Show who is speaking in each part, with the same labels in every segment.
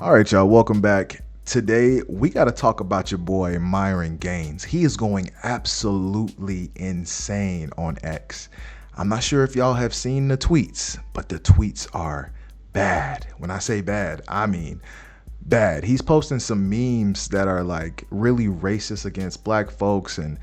Speaker 1: All right, y'all, welcome back. Today, we got to talk about your boy, Myron Gaines. He is going absolutely insane on X. I'm not sure if y'all have seen the tweets, but the tweets are bad. When I say bad, I mean bad. He's posting some memes that are like really racist against black folks, and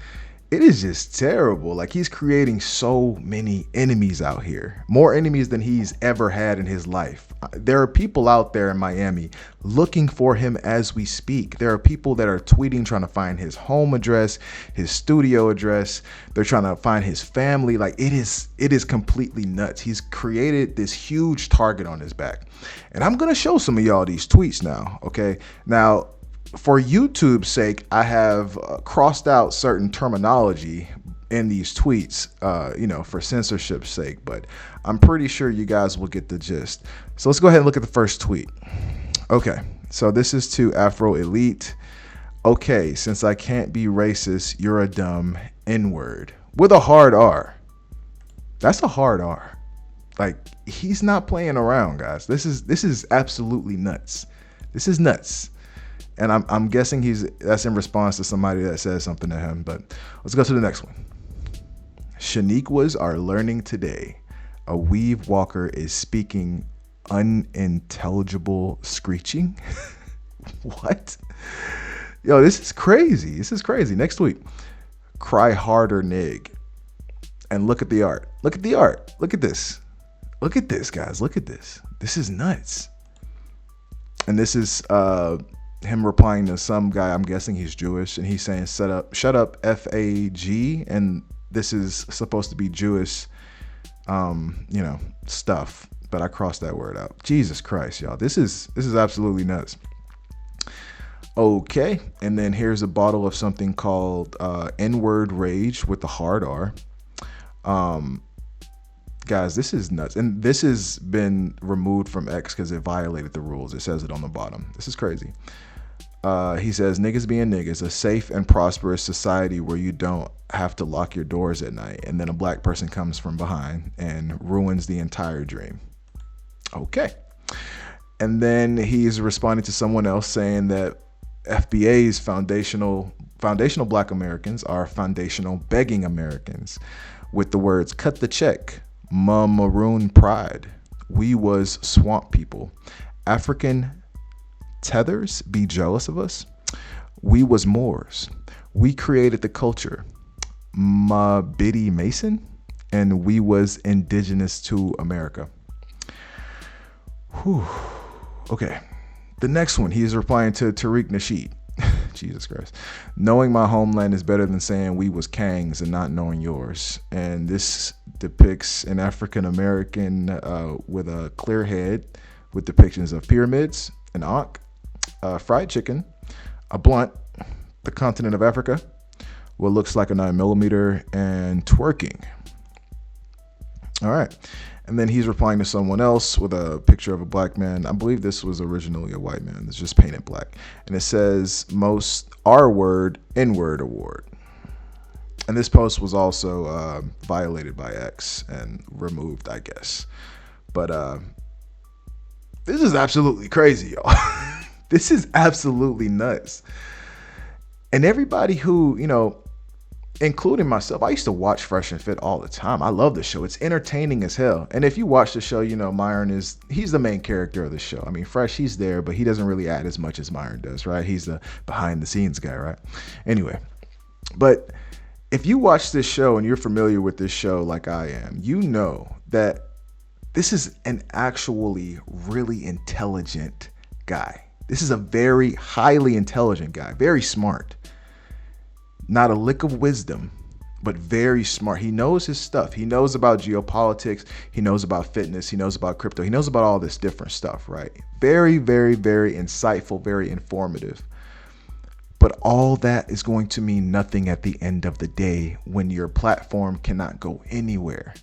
Speaker 1: it is just terrible. Like, he's creating so many enemies out here, more enemies than he's ever had in his life. There are people out there in Miami looking for him as we speak. There are people that are tweeting, trying to find his home address, his studio address. They're trying to find his family. Like, it is completely nuts. He's created this huge target on his back. And I'm going to show some of y'all these tweets now. Okay. Now, for YouTube's sake, I have crossed out certain terminology in these tweets, for censorship's sake, but I'm pretty sure you guys will get the gist. So let's go ahead and look at the first tweet. Okay, so this is to Afro Elite. Okay, since I can't be racist, you're a dumb N-word with a hard R. That's a hard R. Like, he's not playing around, guys. This is absolutely nuts. This is nuts. And I'm guessing that's in response to somebody that says something to him. But let's go to the next one. Shaniquas are learning today. A weave walker is speaking unintelligible screeching. What? Yo, this is crazy. This is crazy. Next tweet. Cry harder, nig. And look at the art. Look at the art. Look at this. Look at this, guys. Look at this. This is nuts. And this is him replying to some guy. I'm guessing he's Jewish, and he's saying shut up FAG, and this is supposed to be Jewish stuff, but I crossed that word out. Jesus Christ, y'all. This is absolutely nuts. Okay, and then here's a bottle of something called N-word rage with the hard R. Guys, this is nuts. And this has been removed from X because it violated the rules. It says it on the bottom. This is crazy. He says, niggas being niggas, a safe and prosperous society where you don't have to lock your doors at night. And then a black person comes from behind and ruins the entire dream. Okay. And then he's responding to someone else saying that FBA's foundational black Americans are foundational begging Americans, with the words, cut the check, maroon pride. We was swamp people. African tethers be jealous of us. We was Moors. We created the culture. Ma Biddy Mason. And we was indigenous to America. Whew. Okay. The next one, he is replying to Tariq Nasheed. Jesus Christ. Knowing my homeland is better than saying we was Kangs and not knowing yours. And this depicts an African American with a clear head with depictions of pyramids, an ankh, fried chicken, a blunt, the continent of Africa, what looks like a 9mm, and twerking. All right. And then he's replying to someone else with a picture of a black man. I believe this was originally a white man. It's just painted black. And it says most R-word, N-word award. And this post was also violated by X and removed, I guess. But this is absolutely crazy, y'all. This is absolutely nuts. And everybody who, including myself, I used to watch Fresh and Fit all the time. I love the show. It's entertaining as hell. And if you watch the show, Myron he's the main character of the show. I mean, Fresh, he's there, but he doesn't really add as much as Myron does, right? He's the behind the scenes guy, right? Anyway, but if you watch this show and you're familiar with this show like I am, you know that this is an actually really intelligent guy. This is a very highly intelligent guy, very smart. Not a lick of wisdom, but very smart. He knows his stuff. He knows about geopolitics. He knows about fitness. He knows about crypto. He knows about all this different stuff, right? Very, very, very insightful, very informative. But all that is going to mean nothing at the end of the day when your platform cannot go anywhere.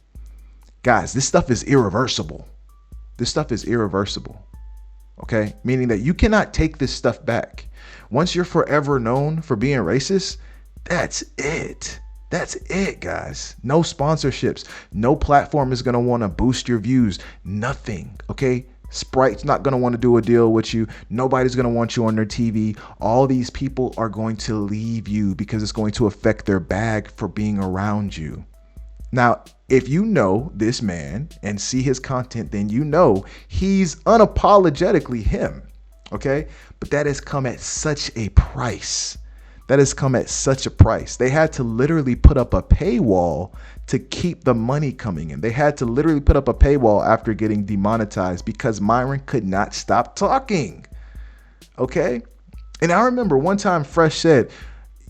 Speaker 1: Guys, this stuff is irreversible. This stuff is irreversible. Okay? Meaning that you cannot take this stuff back. Once you're forever known for being racist, that's it. That's it, guys. No sponsorships. No platform is going to want to boost your views. Nothing. Okay? Sprite's not going to want to do a deal with you. Nobody's going to want you on their TV. All these people are going to leave you because it's going to affect their bag for being around you. Now, if you know this man and see his content, then you know he's unapologetically him. Okay. But that has come at such a price. That has come at such a price. They had to literally put up a paywall to keep the money coming in. They had to literally put up a paywall after getting demonetized because Myron could not stop talking. Okay. And I remember one time Fresh said,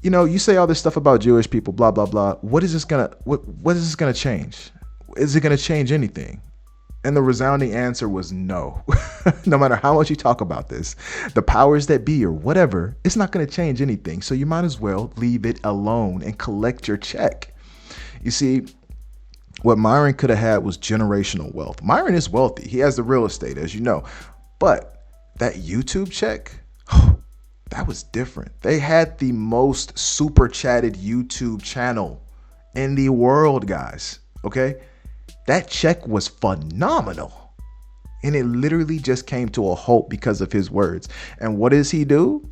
Speaker 1: you know, you say all this stuff about Jewish people, blah, blah, blah. What is this gonna change? Is it gonna change anything? And the resounding answer was no. No matter how much you talk about this, the powers that be or whatever, it's not going to change anything. So you might as well leave it alone and collect your check. You see, what Myron could have had was generational wealth. Myron is wealthy. He has the real estate, as you know. But that YouTube check, that was different. They had the most super chatted YouTube channel in the world, guys. Okay? That check was phenomenal. And it literally just came to a halt because of his words. And what does he do?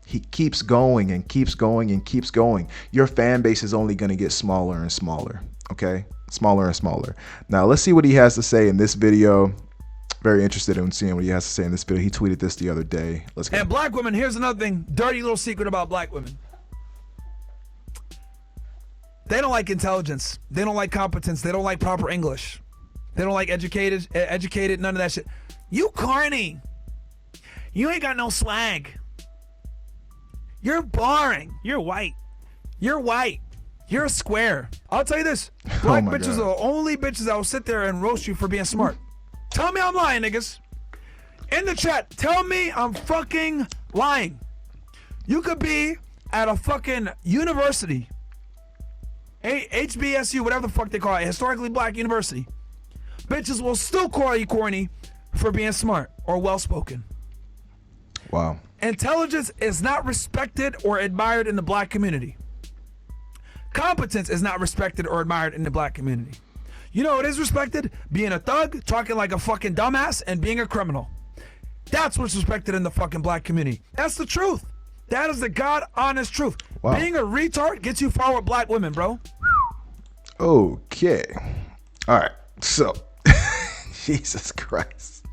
Speaker 1: He keeps going and keeps going and keeps going. Your fan base is only going to get smaller and smaller. Okay? Smaller and smaller. Now, let's see what he has to say in this video. Very interested in seeing what he has to say in this video. He tweeted this the other day. Let's go.
Speaker 2: And black women, here's another thing. Dirty little secret about black women. They don't like intelligence. They don't like competence. They don't like proper English. They don't like educated, none of that shit. You corny. You ain't got no swag. You're boring. You're white. You're white. You're a square. I'll tell you this. Black bitches are the only bitches that will sit there and roast you for being smart. Tell me I'm lying, niggas. In the chat, tell me I'm fucking lying. You could be at a fucking university. HBSU, whatever the fuck they call it, historically black university. Bitches will still call you corny for being smart or well-spoken.
Speaker 1: Wow.
Speaker 2: Intelligence is not respected or admired in the black community. Competence is not respected or admired in the black community. You know what is respected? Being a thug, talking like a fucking dumbass, and being a criminal. That's what's respected in the fucking black community. That's the truth. That is the God honest truth. Wow. Being a retard gets you far with black women, bro.
Speaker 1: Okay. All right. So, Jesus Christ.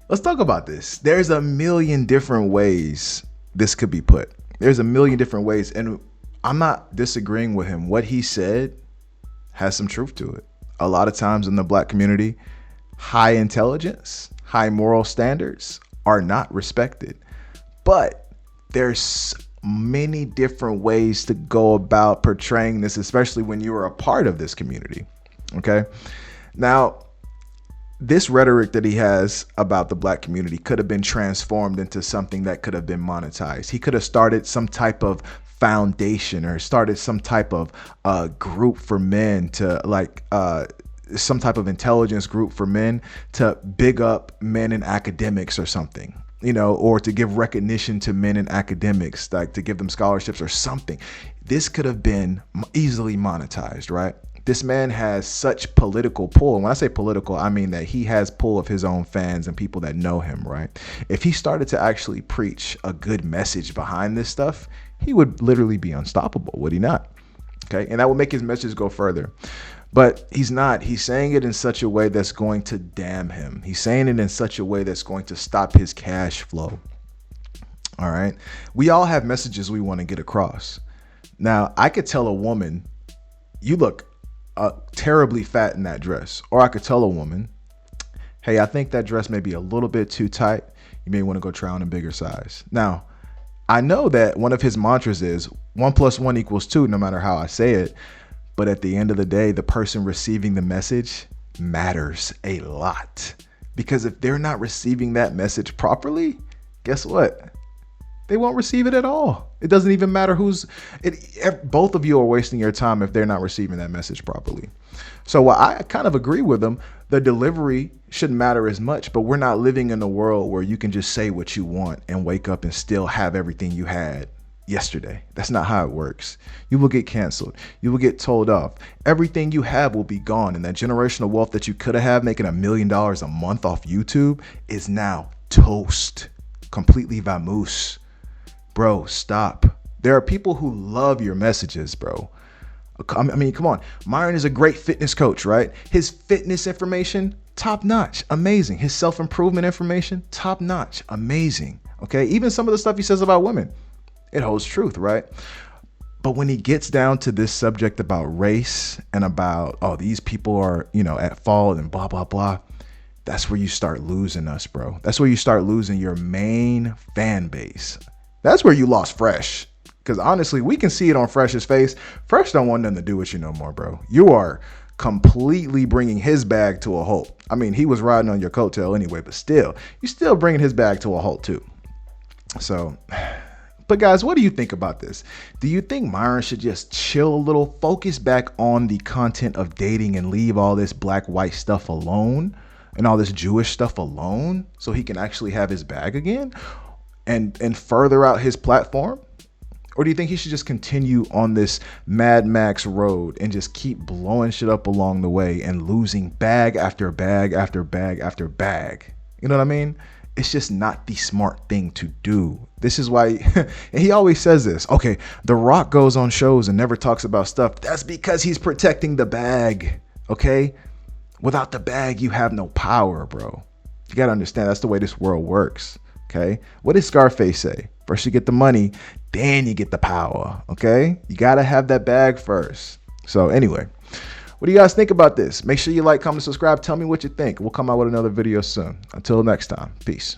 Speaker 1: Let's talk about this. There's a million different ways this could be put. There's a million different ways. And I'm not disagreeing with him. What he said has some truth to it. A lot of times in the black community, high intelligence, high moral standards are not respected. But there's many different ways to go about portraying this, especially when you are a part of this community. Okay. Now, this rhetoric that he has about the black community could have been transformed into something that could have been monetized. He could have started some type of foundation or started some type of group for men to some type of intelligence group for men to big up men in academics or something, you know, or to give recognition to men in academics, like to give them scholarships or something. This could have been easily monetized, right? This man has such political pull. And when I say political, I mean that he has pull of his own fans and people that know him, right? If he started to actually preach a good message behind this stuff, he would literally be unstoppable, would he not? Okay. And that would make his message go further. But he's not. He's saying it in such a way that's going to damn him. He's saying it in such a way that's going to stop his cash flow. All right. We all have messages we want to get across. Now, I could tell a woman, you look terribly fat in that dress. Or I could tell a woman, hey, I think that dress may be a little bit too tight. You may want to go try on a bigger size. Now, I know that one of his mantras is 1 + 1 = 2, no matter how I say it. But at the end of the day, the person receiving the message matters a lot. Because if they're not receiving that message properly, guess what? They won't receive it at all. It doesn't even matter both of you are wasting your time if they're not receiving that message properly. So while I kind of agree with them, the delivery shouldn't matter as much, but we're not living in a world where you can just say what you want and wake up and still have everything you had yesterday. That's not how it works. You will get canceled. You will get told off. Everything you have will be gone. And that generational wealth that you could have had making $1 million a month off YouTube is now toast. Completely vamoose. Bro, stop. There are people who love your messages, bro. I mean, come on. Myron is a great fitness coach, right? His fitness information, top notch, amazing. His self-improvement information, top notch, amazing. Okay. Even some of the stuff he says about women, it holds truth, right? But when he gets down to this subject about race and about, oh, these people are, at fault and blah, blah, blah. That's where you start losing us, bro. That's where you start losing your main fan base. That's where you lost Fresh. Because honestly, we can see it on Fresh's face. Fresh don't want nothing to do with you no more, bro. You are completely bringing his bag to a halt. I mean, he was riding on your coattail anyway, but still, you're still bringing his bag to a halt too. So, but guys, what do you think about this? Do you think Myron should just chill a little, focus back on the content of dating and leave all this black-white stuff alone and all this Jewish stuff alone so he can actually have his bag again and further out his platform? Or do you think he should just continue on this Mad Max road and just keep blowing shit up along the way and losing bag after bag after bag after bag? You know what I mean? It's just not the smart thing to do. This is why, and he always says this, okay, The Rock goes on shows and never talks about stuff. That's because he's protecting the bag, okay? Without the bag, you have no power, bro. You got to understand that's the way this world works, okay? What did Scarface say? First you get the money, then you get the power, okay? You got to have that bag first. So anyway, what do you guys think about this? Make sure you like, comment, subscribe. Tell me what you think. We'll come out with another video soon. Until next time, peace.